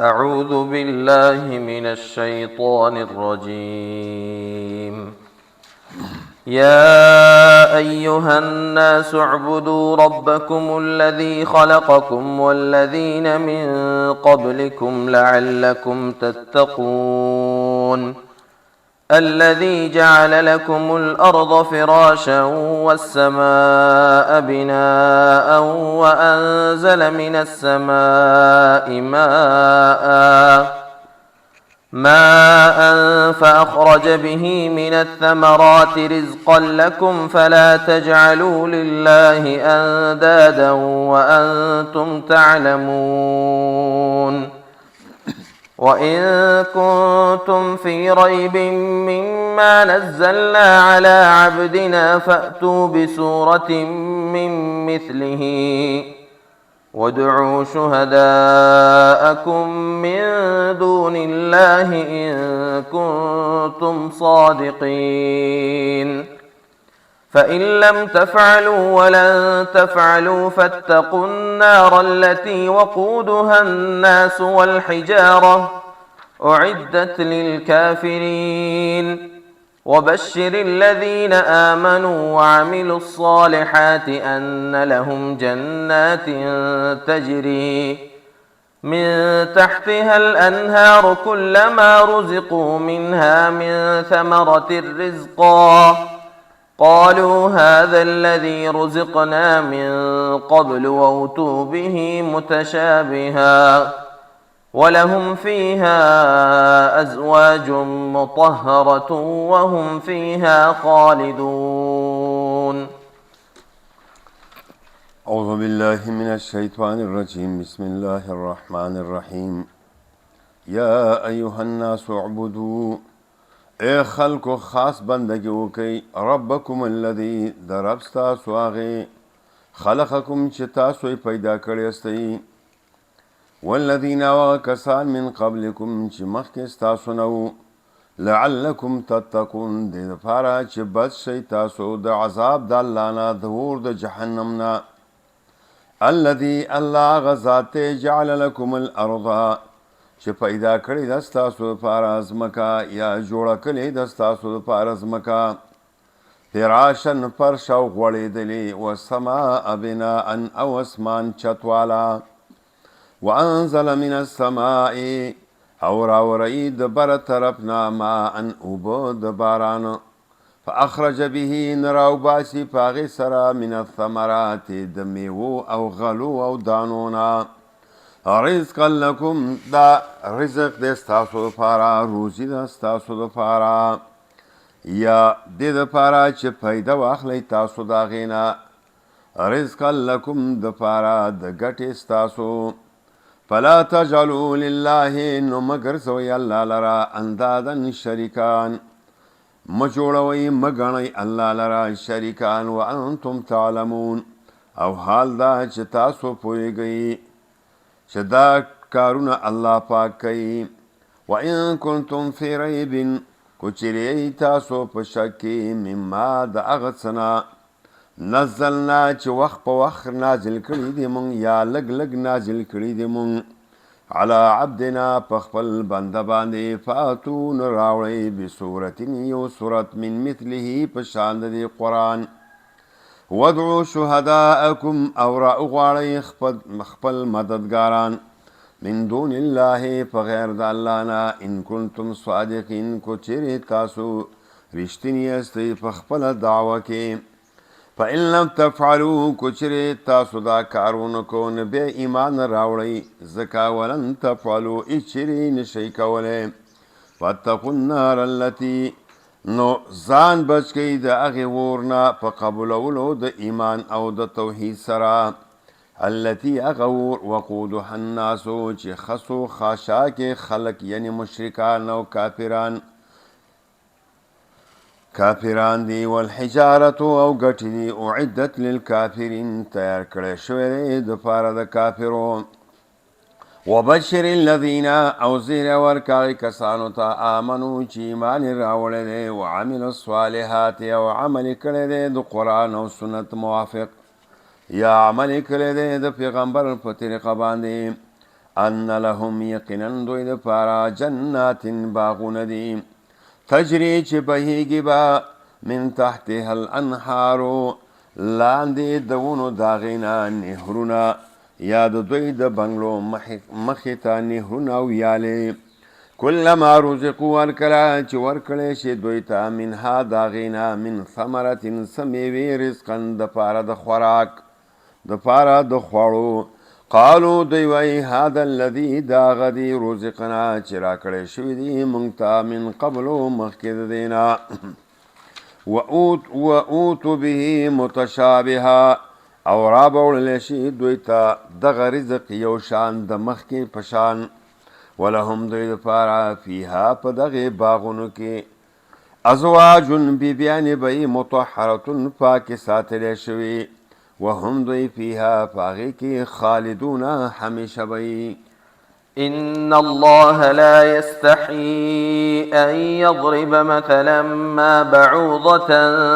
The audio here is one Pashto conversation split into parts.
أعوذ بالله من الشيطان الرجيم. يا أيها الناس اعبدوا ربكم الذي خلقكم والذين من قبلكم لعلكم تتقون. الذي جعل لكم الأرض فراشا والسماء بناء وأنزل من السماء ماء فأخرج به من الثمرات رزقا لكم فلا تجعلوا لله أندادا وأنتم تعلمون. وإن كنتم في ريب مما نزلنا على عبدنا فأتوا بسورة من مثله وادعوا شهداءكم من دون الله إن كنتم صادقين. فإن لم تفعلوا ولن تفعلوا فاتقوا النار التي وقودها الناس والحجارة أعدت للكافرين. وبشر الذين آمنوا وعملوا الصالحات أن لهم جنات تجري من تحتها الأنهار كلما رزقوا منها من ثمرة رزقا قالوا هذا الذي رزقنا من قبل وأتوا به متشابها ولهم فيها أزواج مطهرة وهم فيها خالدون. أعوذ بالله من الشيطان الرجيم. بسم الله الرحمن الرحيم. يا أيها الناس اعبدوا اے خلقو خاص بندگی وکي ربکم الذي دربستا سواغي خلقکم چې تاسو پیدا کړی استئ والذین وکسان من قبلکم چې مخکې تاسو نو لعلکم تتقون دې لپاره چې بچ شئ تاسو د عذاب د الله نه د اور د جهنم نه. الذي الله غزات جعل لكم الارض چې پیدا کړی د ستاسو لپاره ازمکا یا جوړه کړی د ستاسو لپاره ازمکا فراشن فرش او غوړېدلې والسماء بناء او اسمان چتوالا وانزل من السماء او راورئی د بر طرفنا ماء اوبه د باران فاخرج به نراو باسی پاغی سرا من الثمرات د میوو او غلو او دانونا رزقا لکم دا رزق د ستاسو لپاره روزی د ستاسو لپاره یا د لپاره چې پیدا واخلی تاسو دا غینا رزقا لکم د لپاره د ګټې ستاسو فلا تجعلوا لله نو مگر سوی الله لرا اندادن شریکان مجوړوي مګنئ الله لرا شریکان وانتم تعلمون او حال دا چې تاسو پوهیږئ چې دا کارونه الله پاک کوي. وان کنتم فی ریب کچری تاسو په شک کې مما د هغه څه نه نزلنا چې وخت په وخت نازل کړي دي مونږ یا لږ لږ نازل کړي دي مونږ على عبدنا په خپل بنده باندې فاتو نو راوړئ بصورت یو صورت من مثله په شان د قرآن وادعوا شهداءکم او را اغواړئ خپل مددګاران من دون الله په غیر د الله نه ان کنتم صادقین کو چیرې تاسو رښتینی یاستئ په خپله دعوه کې فإن لم تفعلوا کچره تاسو دا کارونه کو نه به ایمان راوړی زکا ولن تفعلوا اچری نشي کوله واتقوا النار التي نو ځان بچ کی د هغه ورنا په قبولولو د ایمان او د توحید سره التي اغور وقودها الناس چې خسو خاشا کې خلق یعنی مشرکان او کافران دی والحجارت او ګټې دی اعدت للکافرین تیار کړی شوی د پاره د کافرو. وبشر الذین او زیر ورکړی کسانو ته آمنو چې ایمان راوړی دی وعمل الصالحات او عمل کړی دی د قرآن او سنت موافق یا عمل کړی دی د پیغمبر په طریقه باندې ان لهم یقینا دوی د پارا جنات باغون دي تجری چې بهیږي با من تحتها الانهار لاندې دونو داغینا نهرونه یا د دوی د بنگلو مخې ته نهرونه ویالې کلما رزقوا ورکله چې ورکړی شي دوی ته منها داغینا من ثمرة سمیوې رزقا د پاره د خوراک د پاره د خوړو قالو دوی وایي هذا الذي دا غدي رزقنا چې راکړی شوي دي موږ ته من قبلو مخکې د دی نه وأوتوا به متشابها او را بوړلی شي دوی ته دغه رزق یو شان د مخکې په شان ولهم دوی دپاره فیها په دغې باغونو کې ازواج بیبیانې به یې مطهرتون پاکې ساتلی شوي وهم دوی فیها په هغې کې خالدون همیشه به یي إن الله لا يستحيي أن يضرب مثلا ما بعوضة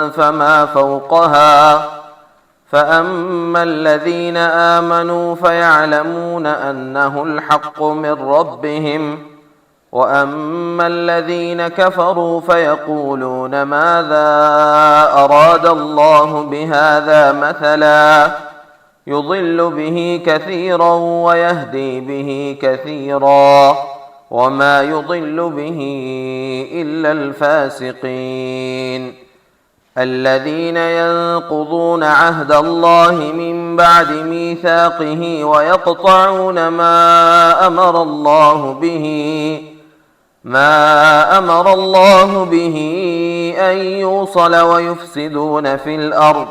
فما فوقها فأما الذين آمنوا فيعلمون أنه الحق من ربهم وأما الذين كفروا فيقولون ماذا أراد الله بهذا مثلا يضل به كثيرا ويهدي به كثيرا وما يضل به إلا الفاسقين الذين ينقضون عهد الله من بعد ميثاقه ويقطعون ما أمر الله به أن يوصل ويفسدون في الأرض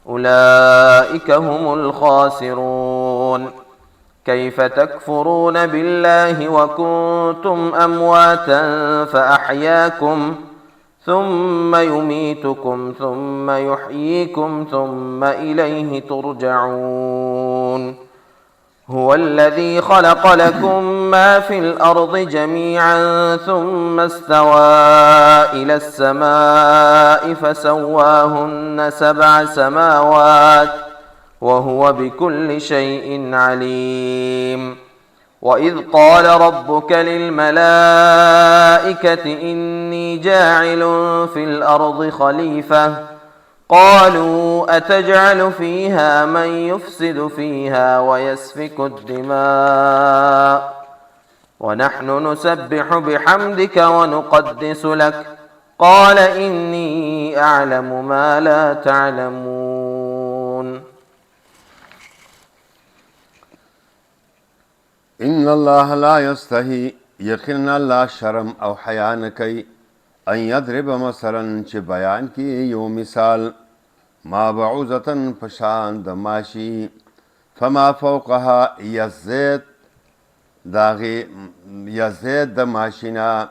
أولئك هم الخاسرون كيف تكفرون بالله وكنتم أمواتا فأحياكم ثم يميتكم ثم يحييكم ثم إليه ترجعون هو الذي خلق لكم ما في الأرض جميعا ثم استوى إلى السماء فسواهن 7 سماوات وهو بكل شيء عليم وإذ قال ربك للملائكة إني جاعل في الأرض خليفة قالوا أتجعل فيها من يفسد فيها ويسفك الدماء ونحن نسبح بحمدك ونقدس لك قال إني أعلم ما لا تعلمون ان الله لا يستحي یقینا الله شرم او حیا نه کوي ان یضرب مثلا چې بیان کی یو مثال ما بعوزتن پشان د ماشی فما فوقها یزید داغی یزید د ماشینا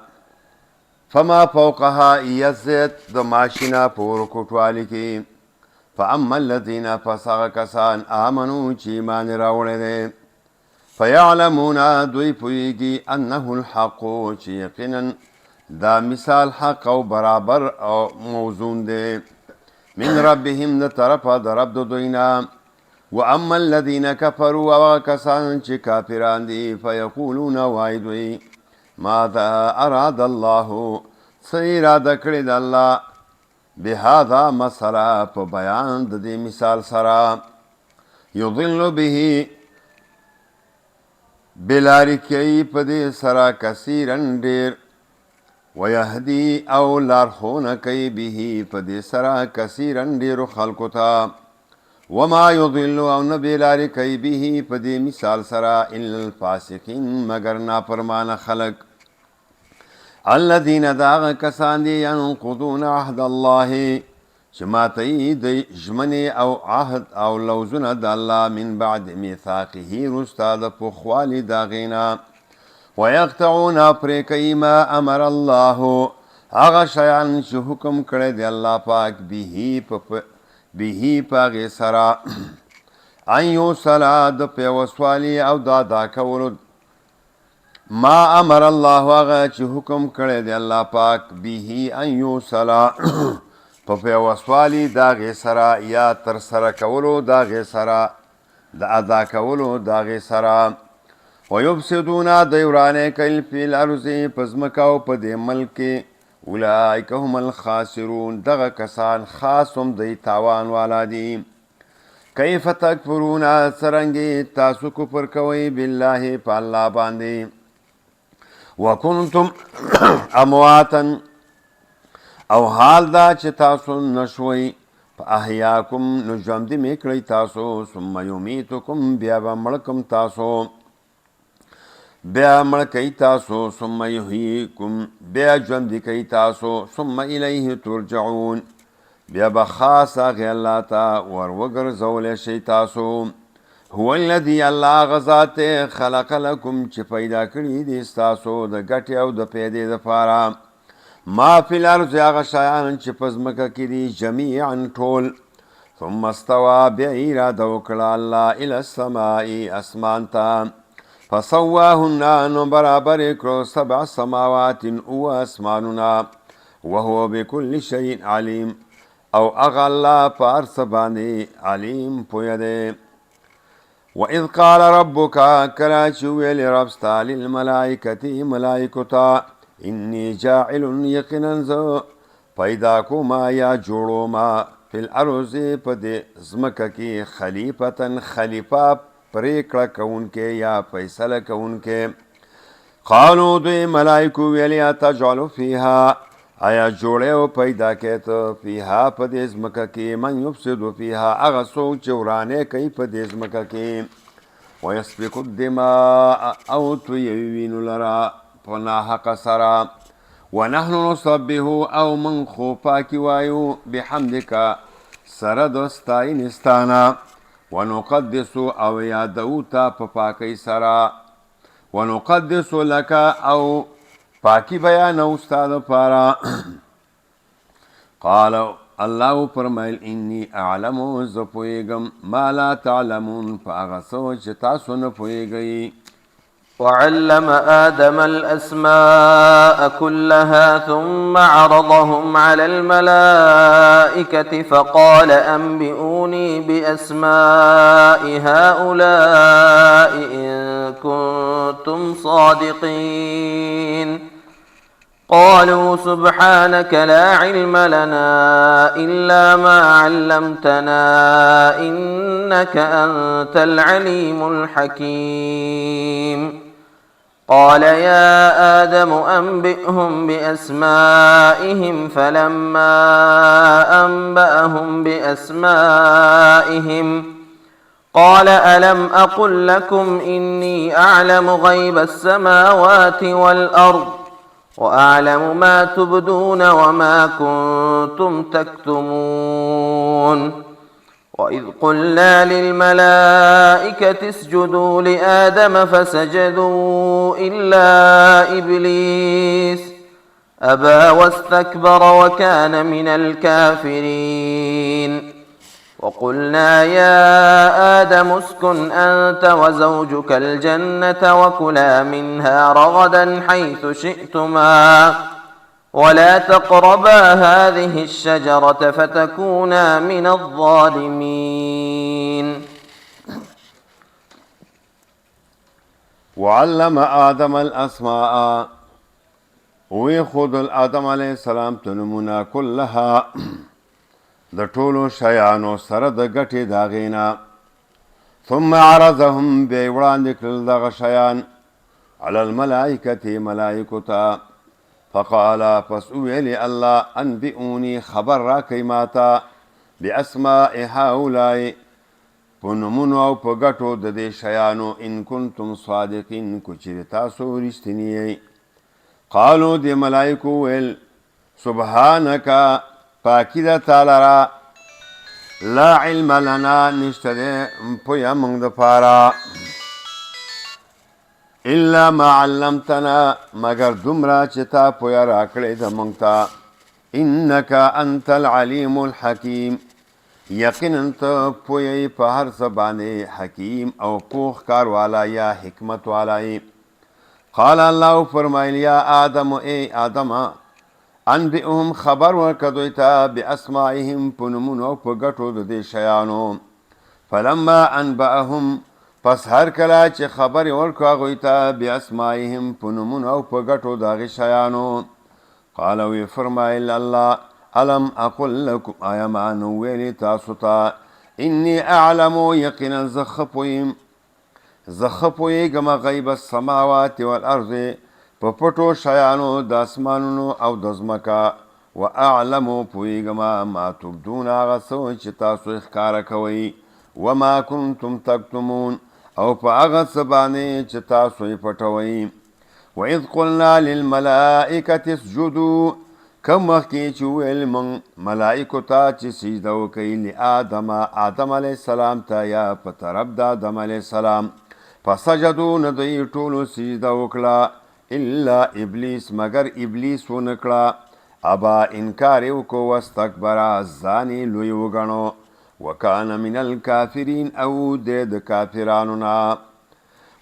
فما فوقها یزید د ماشینا پور کوټوالی کی فاما الذين فسق کسان آمنو چې ایمان راوړل دي فیعلمون دوی پویږي انه الحق چې یقینا دا مثال حق او برابر او موزون دی من ربهم د طرفه د رب د دوینا واما الذين كفروا وكسان چې کافران دي فیقولون وای دوی ماذا اراد الله څه اراده کړې د الله بهذا مثلا په بیان د دې مثال سره یضل به بلاری کوي په دې سره کثیرن ډېر ويهدي او لارښوونه کوي به په دې سره کثیرن ډېرو خلکو ته وما يضل او نه بلارې کوي به په دې مثال سره الا الفاسقین مگر نافرمانه خلک الذين داغ کسان دي ينقضون عهد الله چې ماتوي د ژمنې او عهد او لوزونه د الله من بعد میثاقه وروسته د پوخوالي د هغې نه ويقطعون پرې کوي ما امر الله هغه شیان چې حکم کړی دی الله پاک به په هغې سره ان یوصله د پیوسوالي او د ادا کولو ما امر الله هغه چې حکم کړی دی الله پاک به ان یوصله په پیوسوالي د هغې سره یا ترسره کولو د هغې سره د ادا کولو د هغې سره ويفسدون دیورانه کل فی الارض پزمکاو په دې ملک اولئک هم الخاسرون دغه کسان خاصم دی تاوان والا دي کیف تکفرون سرنگی تاسو کفر کوي بالله په الله باندې وکنتم امواتا او حال دا چې تاسو نشوي احیاکم نو ژوندي مې کړی تاسو ثم یمیتکم بیا به مړکم تاسو بیا مړ کوي تاسو ثم یحییکم بیا ژوندي کوي تاسو ثم الیه ترجعون بیا به خاص هغې الله ته ور وګرځولی شئ تاسو هو الذي الله غذات خلق لکم چې پیدا کړي دي ستاسو د ګټې او د پیدې دپاره ما فی الارض هغه شیان چې په ځمکه کې دي جمیعا ټول ثم استوى بیا اراده وکړه الله الی السماء اسمان ته فسواهن نو برابر کړو 7 سماوات او اسمانونه وهو بكل شيء علیم او اغا الله پار سبانی علیم پویا دے وَإِذْ قَالَ رَبُّكَ کلاچ ویل ربستا للملائکتی ملائکتا انی جاعل یقنا زو پیدا کو ما یا جوړو ما فی الارض په دې ځمکه کې خلیفتن خلیفہ پریکړه کوونکې یا فیصله کوونکې قالو دوی ملائکو ویل اتجعل فیها آیا جوړې او پیدا کې ته فیها په دې ځمکه کې من یفسد فیها هغه څوک چې ورانې کوي په دې ځمکه کې ویسفک الدماء او تویوي وینو لره په ناحقه سره ونحن نسبح او من خو پاکي وایو بحمدک سره د ستاینستانه ونقدس او یادو تا په پاکی سره ونقدس لک او پاکی بیان استاد پارا قال الله فرمایل انی اعلم ز پویګم ما لا تعلمون فاغسو چې تاسو نه پویګی وعلم آدم الأسماء كلها ثم عرضهم على الملائكة فقال أنبئوني بأسماء هؤلاء إن كنتم صادقين قالوا سبحانك لا علم لنا إلا ما علمتنا إنك أنت العليم الحكيم قال يا آدم أنبئهم بأسمائهم فلما أنبأهم بأسمائهم قال ألم أقل لكم إني أعلم غيب السماوات والأرض وأعلم ما تبدون وما كنتم تكتمون وإذ قلنا للملائكة اسجدوا لآدم فسجدوا إلا إبليس أبى واستكبر وكان من الكافرين وقلنا يا آدم اسكن أنت وزوجك الجنة وكلا منها رغدا حيث شئتما ولا تقربا هذه الشجرة فتكونا من الظالمين وعلم آدم الأسماء ويخذ الآدم عليه السلام تنمنا كلها د ټولو شیانو سره د ګټې د هغې نه ثم عرضهم بیا یې وړاندې کړل دغه شیان علی الملائکة ملائکو ته فقال پس وویلې الله انبئوني خبر راکئ ماته باسماء هؤلاء په نومونو او په ګټو د دې شیانو ان کنتم صادقین کو چیرې تاسو رښتیني یئ قالو د ملائکو ویل سبحانک پاکی دا تعالی را لا علم لنا نشته ده پویا مونږ د پاره الا ما علمتنا مگر دومره چې تا پویا راکړې د مونږ ته انک انت العلیم الحکیم یقینا ته پوی په هر څه باندې حکیم او پوخ کار والا یا حکمت والا قال الله فرمایل یا آدم ای آدم انبئهم خبر ورکړه دوی ته باسمائهم په نومونو او په ګټو د دې شیانو فلما انبأهم پس هر کله چې خبرې ورکړو هغوی ته باسمائهم په نومونو او په ګټو د هغې شیانو. قال وی فرمایل الله الم اقل لکم آیا ما نو ویلې تاسو ته انی اعلم یقینا زه ښه پوهېږم غیب السماوات والارض په پټو شیانو د اسمانونو او د ځمکه و اعلم پوهېږم ما تبدون هغه څه چې تاسو ښکاره کوئ وما کنتم تکتمون او په هغه څه باندې چې تاسو یې پټوئ. وإذ قلنا للملائکة اسجدوا کم وخت کې چې وویل موږ ملائکو ته چې سجده وکړئ لآدم علیه السلام ته یا په طرف د آدم علیه السلام فسجدو نه دوی ټولو سجده وکړه الا ابلیس مگر ابلیس ونه کړه ابا انکار یې وکړو واستکبره ځان یې لوی وګڼو وکان من الکافرین او د کافرانو نه.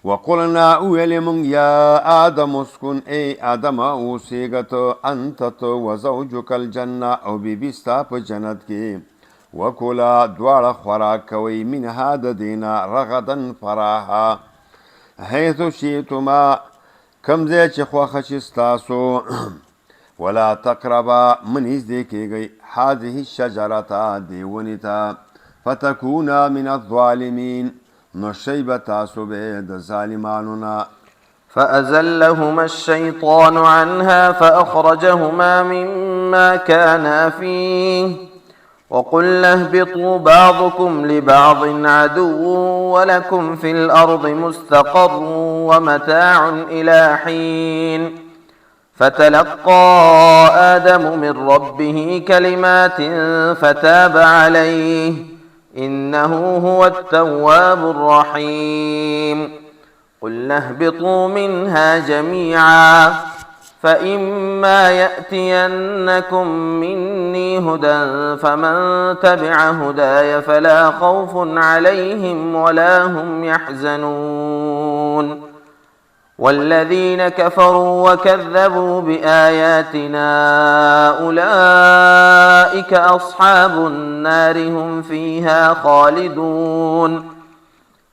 وقلنا اویل من یا آدم اسکن ای آدم اوسیگا تو انت تو وزوجک الجنه او بیبی ستا په جنت کې وکولا دواړه خوراک کوئ منها د دینا رغدن فراحا حیث شئتما کم ځای چې خوښه شي ستاسو ولا تقربا مه نږدې کیږئ هذه الشجرة دې ونې ته فتکونا من الظالمین نو شی به تاسو به د ظالمانو. فأزلهما الشيطان عنها فأخرجهما مما كانا فيه وقلنا اهبطوا بعضكم لبعض عدو ولكم في الأرض مستقر ومتاع إلى حين. فتلقى آدم من ربه كلمات فتاب عليه إنه هو التواب الرحيم. قلنا اهبطوا منها جميعا فإما يأتينكم مني هدى فمن تبع هداي فلا خوف عليهم ولا هم يحزنون. والذين كفروا وكذبوا بآياتنا أولئك أصحاب النار هم فيها خالدون.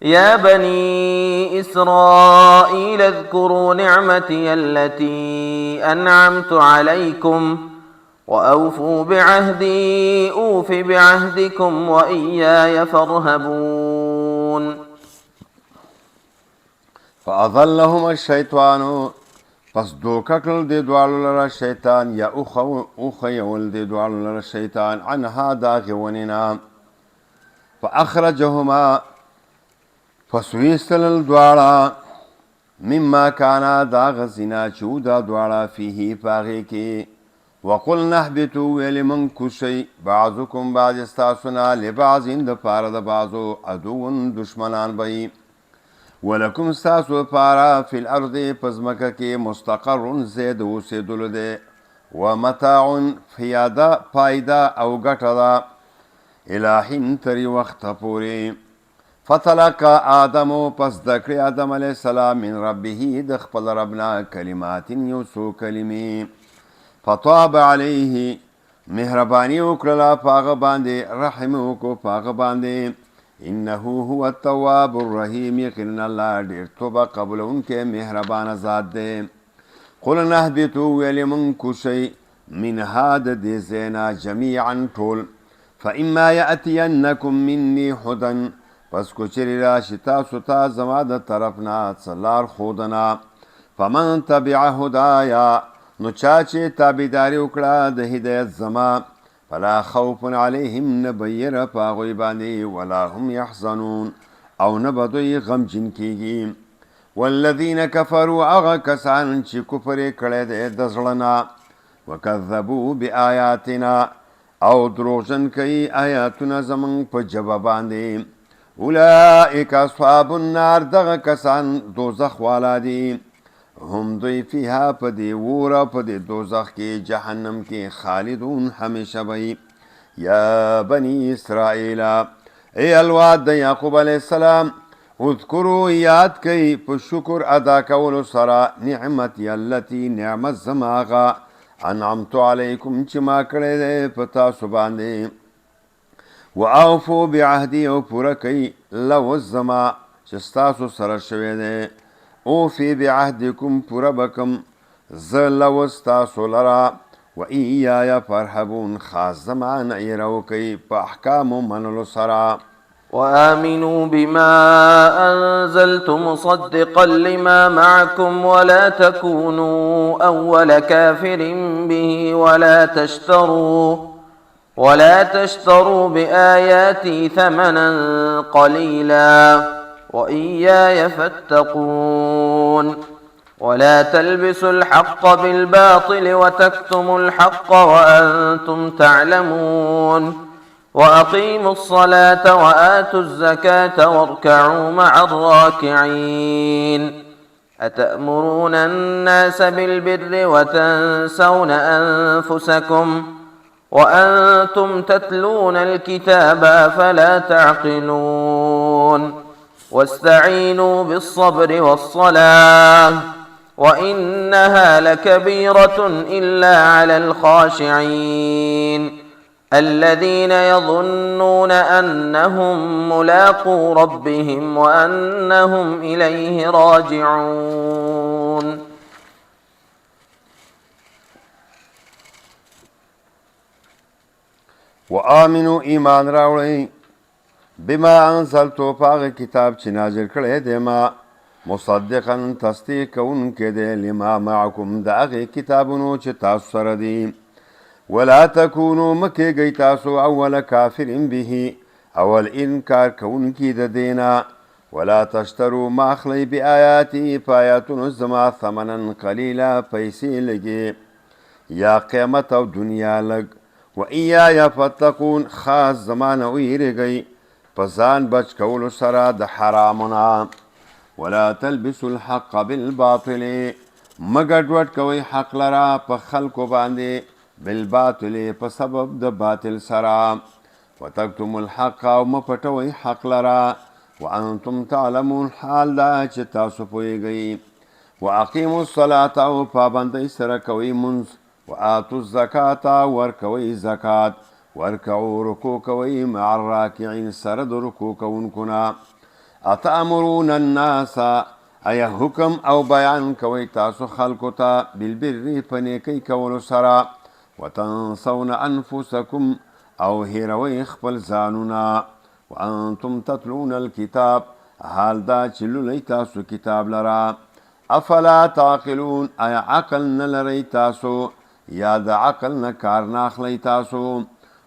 يا بني إسرائيل اذكروا نعمتي التي أنعمت عليكم وأوفوا بعهدي أوف بعهدكم وإياي فارهبون. فأضلهم الشیطانو پس دوکه کړل دې دواړو لره شیطان یا اوښیول دې دواړو لره شیطان عنها د هغې ونې نه فأخرجهما پس ویستلل دواړه مما کانا د هغه ځای نه چې و دا دواړه فیه په هغې کې وقلنا اهبطوا ویلې موږ کوشئ بعضکم بعض ستاسو نه لبعض دپاره د بعضو عدو دشمنان به ولکم ستاسو دپاره فی الارض په ځمکه کې مستقر ځای د اوسېدلو دی ومتاع فایده او ګټه ده الی حین تر وخته پورې. فتلقى آدم پس دکړې آدم علیه السلام من ربه د خپل رب نه کلمات یو څو کلمې فطاب علیه مهرباني وکړله په هغه باندې رحم وکړو په هغه باندې انه هو التواب الرحیم یقینا الله ډېر توبه قبلونکی مهربانه ذات دی. قلنا اهبطوا ویلې موږ کوشئ منها د دې ځای نه جمیعا ټول فاما یأتینکم مني هدی پس کو چیرې راشي تاسو ته زما د طرف نه څه لار ښودنه فمن تبع هدایا نو چا چې تابعداري وکړه د هدایت زما فلا خوف علیهم نه به یره په هغوی باندې ولا هم یحزنون او نه به دوی غمجن کیږي. والذین کفروا هغه کسان چې کفر یې کړی دی د زړه نه وکذبوا بآیاتنا او دروغجن کوي آیاتونه زموږ په ژبه باندې اولئک اصحاب النار دغه کسان دوزخ والا دي هم دوی فیها په دې وره په دې دوزخ کې جهنم کې خالدون همیشه به. یا بنی اسرائیل ای اولاد د یعقوب علیه السلام اذکروا یاد کوئ په شکر ادا کولو سره نعمتي التي نعمت زما هغه انعمت علیکم چې ما کړی دی په تاسو باندې واوفوا بعهدي او پوره کوئ لوز زما چې ستاسو سره شوی دی اوفي بعهدکم پوره بکم زه لو ستاسو لرا و ایایا فرحبون خاص زمان ایرو کوي په احکامو منلو سره وآمنوا بما أنزلت مصدقا لما معكم ولا تكونوا أول كافر به ولا تشتروا بآياتي ثمنا قليلا وإياي فاتقون ولا تلبسوا الحق بالباطل وتكتموا الحق وأنتم تعلمون وأقيموا الصلاة وآتوا الزكاة واركعوا مع الراكعين أتأمرون الناس بالبر وتنسون أنفسكم وأنتم تتلون الكتاب أفلا تعقلون واستعينوا بالصبر والصلاة وإنها لكبيرة إلا على الخاشعين الذين يظنون أنهم ملاقو ربهم وأنهم إليه راجعون وآمنوا ایمان راوړئ بما انزلتو پاغ کتاب چې نازل کړی دی ما مصدقا تصدیق کوونکی دی لما معکم د هغې کتابونو چې تاسو سره دي ولا تکونو مکیږئ تاسو اول کافر به اول انکار کوونکي د دینا ولا تشترو ما اخلئ بآیاتي په آیاتونو زما ثمنا قلیلا پیسې لګې یا قیمت او دنیا لږ و ایایا فتقون خاص زمانه ویریږئ په ځان بچ کولو سره د حرامونه ولا تلبسوا الحق بالباطل مګډوډ کوئ حق لره په خلکو باندې بالباطل په سبب د باطل سره وتکتموا الحق او مپټوئ حق لره وانتم تعلمون حال دا چې تاسو پوهیږئ واقیموا الصلاة او پابندۍ سره کوئ منځ وآتوا الزکاة ورکوئ زکات ورکعوا رکوع کوئ مع الراکعین سره د رکوع کوونکو اتأمرون الناس ایا حکم او بیان کوئ تاسو خلکو ته بالبر په نیکۍ کولو سره وتنسون انفسکم او هیروئ خپل ځانونه وانتم تتلون الکتاب حال دا چې لولئ تاسو کتاب لره افلا تعقلون ایا عقل نه لرئ تاسو یا د عقل نه کار نه اخلئ تاسو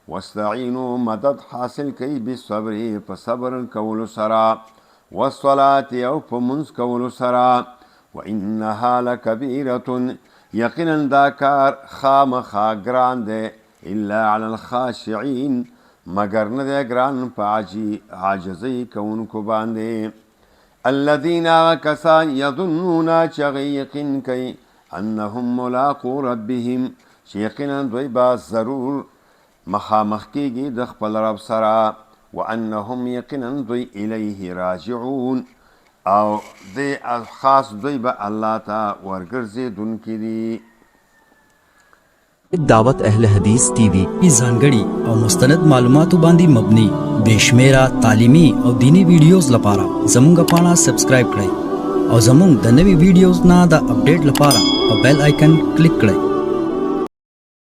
واستعینوا مدد حاصل کوئ بالصبر په صبر کولو سره والصلاة او په منځ کولو سره وانها لکبیرة یقینا دا کار خامخا ګران دی الا علی الخاشعین مگر نه دی ګران په عاجزۍ کوونکو باندې الذین کسان یظنون چې هغوی یقین کوي انهم ملاقو ربهم چې یقینا دوی به ضرور مخامخ کیږي د خپل رب سره وانهم یقینا دوی الیه راجعون او دی خاص دوی به الله ته ورګرځېدونکي دي دعوت اهل حدیث ٹی وی ځانګړي او مستند معلوماتو باندې مبني بشمیره تعلیمي او دینی ویډیوز لپاره زموږ پاڼه سبسکرایب کړئ او زموږ د نوي ویډیوز نه د اپډیټ لپاره په بیل آیکن کلیک کړئ